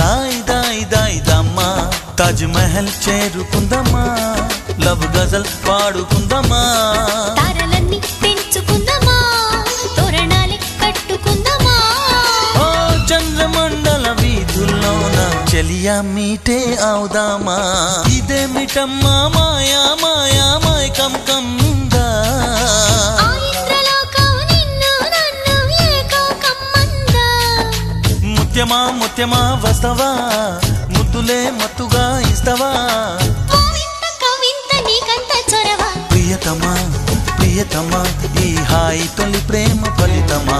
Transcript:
దాయి దాయి దాయి దమ్మా తాజ్ మహల్ చేరుకుందమ్మా లవ్ గజల్ పాడుకుందమ్మా తారలన్నీ పెంచుకుందమ్మా తోరణాలే కట్టుకుందమ్మా ఓ చంద్రమండల వీధుల్లోన చెలియా మీటే అవుదామా ఇదేమిటమ్మా మాయా మాయా మైకం కమ్మిందా ముత్యమా ముత్యమా వస్తవా ముద్దులే మత్తుగా ఇస్తవా ప్రియతమా ప్రియతమా ఈ హాయి తొలి ప్రేమ ఫలితమా